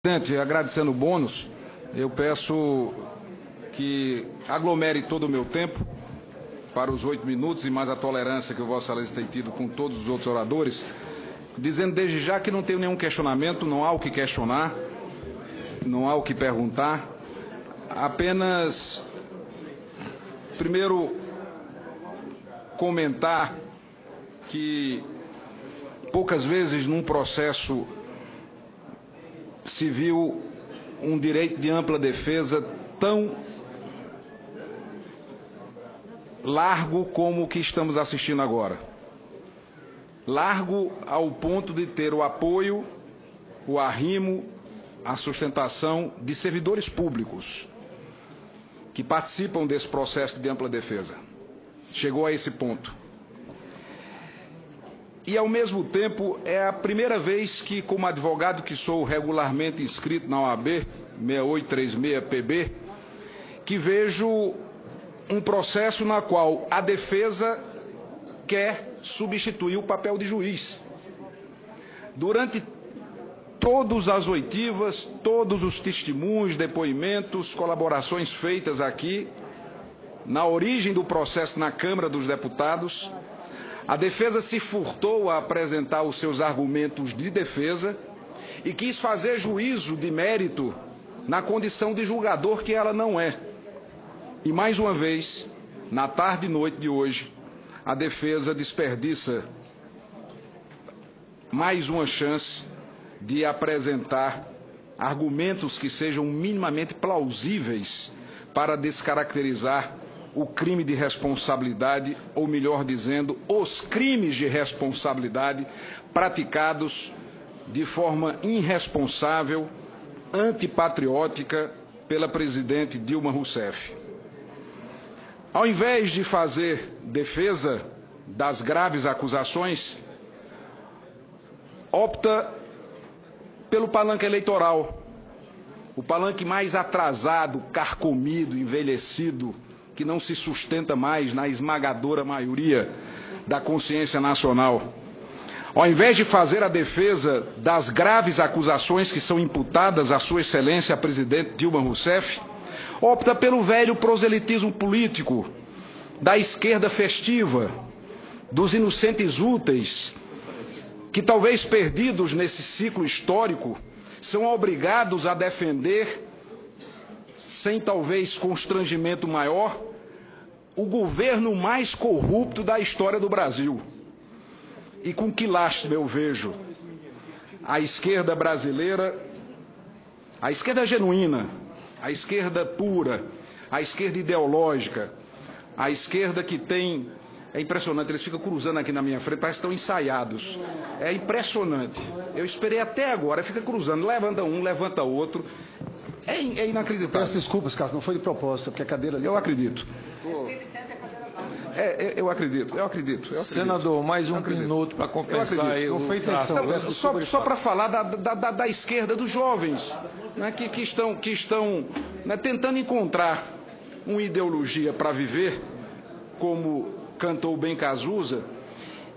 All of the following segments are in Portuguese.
Presidente, agradecendo o bônus, eu peço que aglomere todo o meu tempo para os 8 minutos e mais a tolerância que o Vossa Excelência tem tido com todos os outros oradores, dizendo desde já que não tenho nenhum questionamento, não há o que questionar, não há o que perguntar, apenas, primeiro, comentar que poucas vezes num processo se viu um direito de ampla defesa tão largo como o que estamos assistindo agora. Largo ao ponto de ter o apoio, o arrimo, a sustentação de servidores públicos que participam desse processo de ampla defesa. Chegou a esse ponto. E, ao mesmo tempo, é a primeira vez que, como advogado que sou regularmente inscrito na OAB, 6836-PB, que vejo um processo na qual a defesa quer substituir o papel de juiz. Durante todas as oitivas, todos os testemunhos, depoimentos, colaborações feitas aqui, na origem do processo na Câmara dos Deputados, a defesa se furtou a apresentar os seus argumentos de defesa e quis fazer juízo de mérito na condição de julgador que ela não é. E, mais uma vez, na tarde e noite de hoje, a defesa desperdiça mais uma chance de apresentar argumentos que sejam minimamente plausíveis para descaracterizar o crime de responsabilidade, ou melhor dizendo, os crimes de responsabilidade praticados de forma irresponsável, antipatriótica pela presidente Dilma Rousseff. Ao invés de fazer defesa das graves acusações, opta pelo palanque eleitoral, o palanque mais atrasado, carcomido, envelhecido, que não se sustenta mais na esmagadora maioria da consciência nacional. Ao invés de fazer a defesa das graves acusações que são imputadas à Sua Excelência, a presidente Dilma Rousseff, opta pelo velho proselitismo político da esquerda festiva, dos inocentes úteis, que talvez perdidos nesse ciclo histórico, são obrigados a defender, sem talvez constrangimento maior, o governo mais corrupto da história do Brasil. E com que lástima eu vejo a esquerda brasileira, a esquerda genuína, a esquerda pura, a esquerda ideológica, a esquerda que tem... É impressionante, eles ficam cruzando aqui na minha frente, parece que estão ensaiados. É impressionante. Eu esperei até agora, fica cruzando, levanta um, levanta outro. É inacreditável. Peço desculpas, Carlos, não foi de propósito, porque a cadeira ali... Eu acredito. Eu acredito. Senador, mais um minuto para compensar aí. Não foi intenção. Só para falar da esquerda, dos jovens, né, que estão né, tentando encontrar uma ideologia para viver, como cantou bem Cazuza,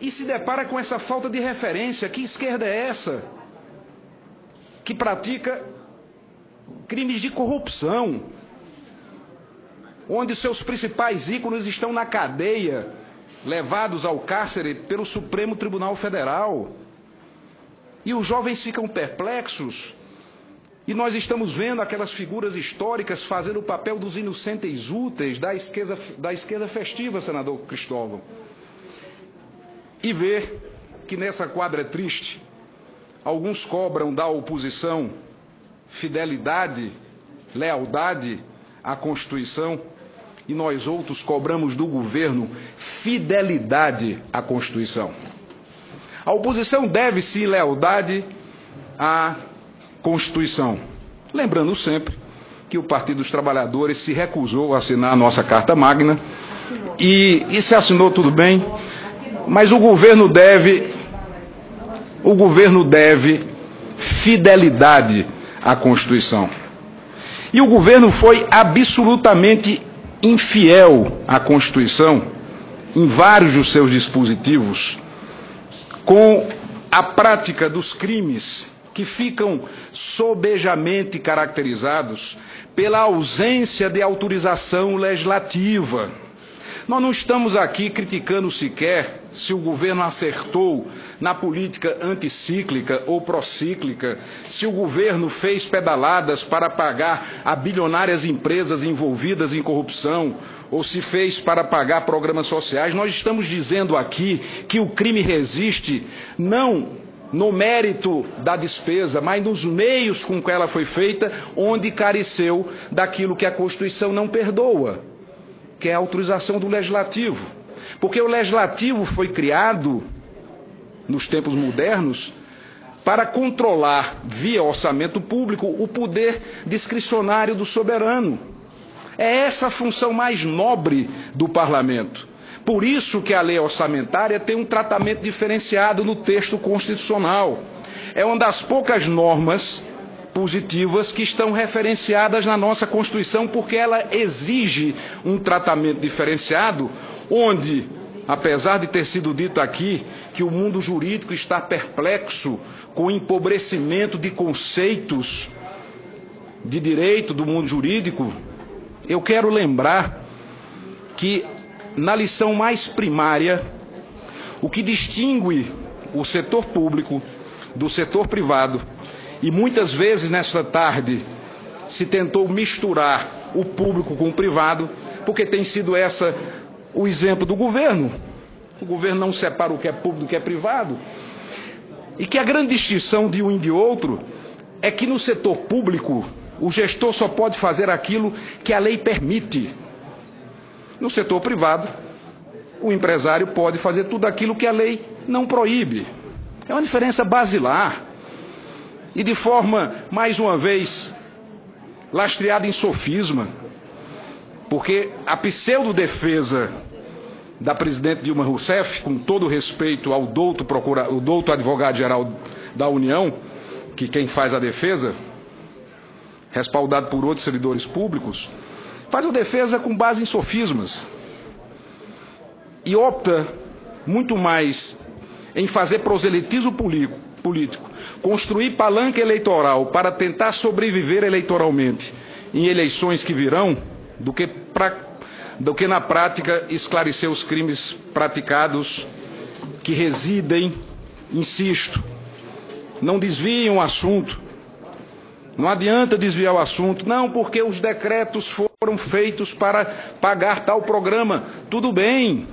e se depara com essa falta de referência. Que esquerda é essa? Que pratica crimes de corrupção, onde seus principais ícones estão na cadeia, levados ao cárcere pelo Supremo Tribunal Federal. E os jovens ficam perplexos, e nós estamos vendo aquelas figuras históricas fazendo o papel dos inocentes úteis da esquerda festiva, senador Cristóvão. E ver que nessa quadra triste, alguns cobram da oposição fidelidade, lealdade à Constituição, e nós outros cobramos do governo fidelidade à Constituição. A oposição deve sim lealdade à Constituição. Lembrando sempre que o Partido dos Trabalhadores se recusou a assinar a nossa Carta Magna e se assinou tudo bem, mas o governo deve fidelidade à Constituição. E o governo foi absolutamente infiel à Constituição em vários dos seus dispositivos, com a prática dos crimes que ficam sobejamente caracterizados pela ausência de autorização legislativa. Nós não estamos aqui criticando sequer se o governo acertou na política anticíclica ou procíclica, se o governo fez pedaladas para pagar a bilionárias empresas envolvidas em corrupção, ou se fez para pagar programas sociais. Nós estamos dizendo aqui que o crime resiste não no mérito da despesa, mas nos meios com que ela foi feita, onde careceu daquilo que a Constituição não perdoa, que é a autorização do Legislativo. Porque o Legislativo foi criado, nos tempos modernos, para controlar, via orçamento público, o poder discricionário do soberano. É essa a função mais nobre do Parlamento. Por isso que a lei orçamentária tem um tratamento diferenciado no texto constitucional. É uma das poucas normas positivas que estão referenciadas na nossa Constituição, porque ela exige um tratamento diferenciado, onde, apesar de ter sido dito aqui que o mundo jurídico está perplexo com o empobrecimento de conceitos de direito do mundo jurídico, eu quero lembrar que, na lição mais primária, o que distingue o setor público do setor privado, e muitas vezes nesta tarde se tentou misturar o público com o privado, porque tem sido essa o exemplo do governo. O governo não separa o que é público do que é privado. E que a grande distinção de um e de outro é que no setor público o gestor só pode fazer aquilo que a lei permite. No setor privado, o empresário pode fazer tudo aquilo que a lei não proíbe. É uma diferença basilar. E de forma, mais uma vez, lastreada em sofisma, porque a pseudo-defesa da presidente Dilma Rousseff, com todo respeito ao douto advogado-geral da União, que quem faz a defesa, respaldado por outros servidores públicos, faz a defesa com base em sofismas e opta muito mais em fazer proselitismo político, construir palanque eleitoral para tentar sobreviver eleitoralmente em eleições que virão, do que na prática esclarecer os crimes praticados que residem, insisto, não desviem o assunto. Não adianta desviar o assunto, não, porque os decretos foram feitos para pagar tal programa. Tudo bem,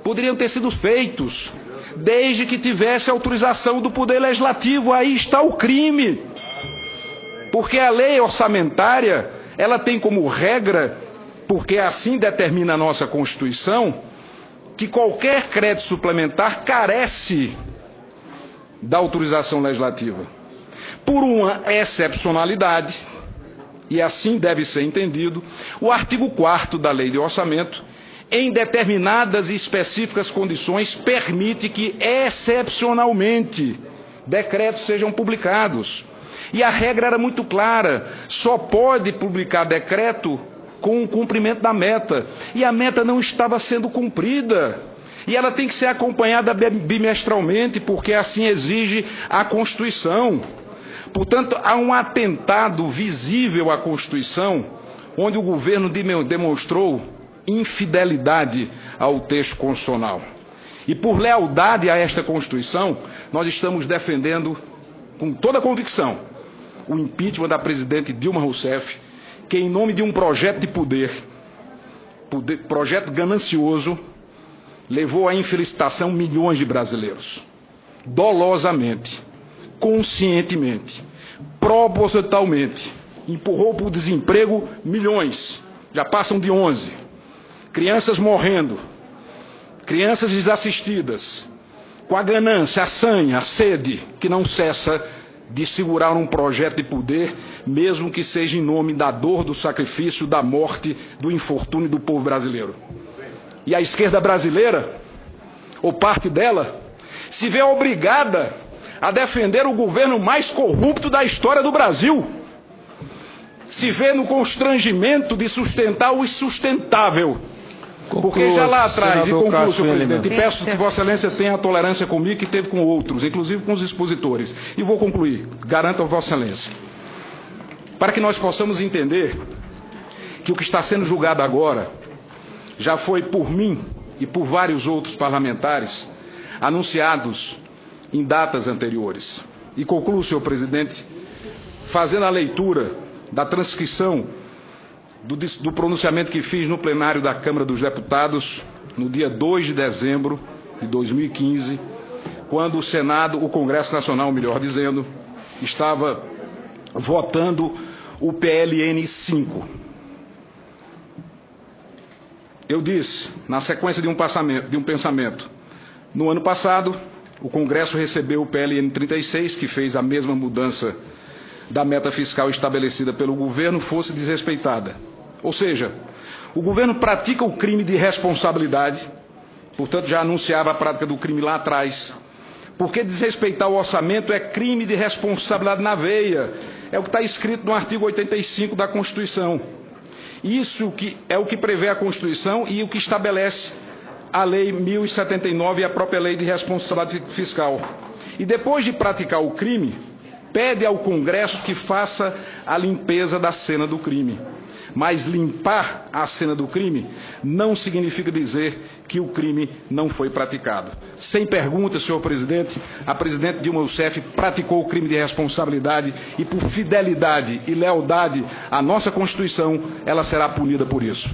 poderiam ter sido feitos, desde que tivesse autorização do Poder Legislativo. Aí está o crime. Porque a lei orçamentária, ela tem como regra, porque assim determina a nossa Constituição, que qualquer crédito suplementar carece da autorização legislativa. Por uma excepcionalidade, e assim deve ser entendido, o artigo 4º da Lei de Orçamento, em determinadas e específicas condições, permite que, excepcionalmente, decretos sejam publicados. E a regra era muito clara, só pode publicar decreto com o cumprimento da meta. E a meta não estava sendo cumprida. E ela tem que ser acompanhada bimestralmente, porque assim exige a Constituição. Portanto, há um atentado visível à Constituição, onde o governo demonstrou infidelidade ao texto constitucional. E por lealdade a esta Constituição, nós estamos defendendo, com toda a convicção, o impeachment da presidente Dilma Rousseff, que em nome de um projeto de projeto ganancioso, levou à infelicitação milhões de brasileiros. Dolosamente, conscientemente, propositalmente, empurrou para o desemprego milhões, já passam de 11. Crianças morrendo, crianças desassistidas, com a ganância, a sanha, a sede, que não cessa de segurar um projeto de poder, mesmo que seja em nome da dor, do sacrifício, da morte, do infortúnio do povo brasileiro. E a esquerda brasileira, ou parte dela, se vê obrigada a defender o governo mais corrupto da história do Brasil. Se vê no constrangimento de sustentar o insustentável, Porque já lá atrás, e senador concluo, Cássio senhor presidente, e Lima. peço que Vossa Excelência tenha a tolerância comigo que teve com outros, inclusive com os expositores. E vou concluir, garanto a Vossa Excelência. Para que nós possamos entender que o que está sendo julgado agora já foi por mim e por vários outros parlamentares anunciados em datas anteriores. E concluo, senhor presidente, fazendo a leitura da transcrição do pronunciamento que fiz no plenário da Câmara dos Deputados no dia 2 de dezembro de 2015, quando o Senado, o Congresso Nacional, melhor dizendo, estava votando o PLN 5. Eu disse, na sequência de um pensamento, no ano passado, o Congresso recebeu o PLN 36, que fez a mesma mudança da meta fiscal estabelecida pelo governo, fosse desrespeitada. Ou seja, o governo pratica o crime de responsabilidade, portanto já anunciava a prática do crime lá atrás, porque desrespeitar o orçamento é crime de responsabilidade na veia, é o que está escrito no artigo 85 da Constituição. Isso é o que prevê a Constituição e o que estabelece a Lei 1079 e a própria Lei de Responsabilidade Fiscal. E depois de praticar o crime, pede ao Congresso que faça a limpeza da cena do crime. Mas limpar a cena do crime não significa dizer que o crime não foi praticado. Sem pergunta, senhor presidente, a presidente Dilma Rousseff praticou o crime de responsabilidade e, por fidelidade e lealdade à nossa Constituição, ela será punida por isso.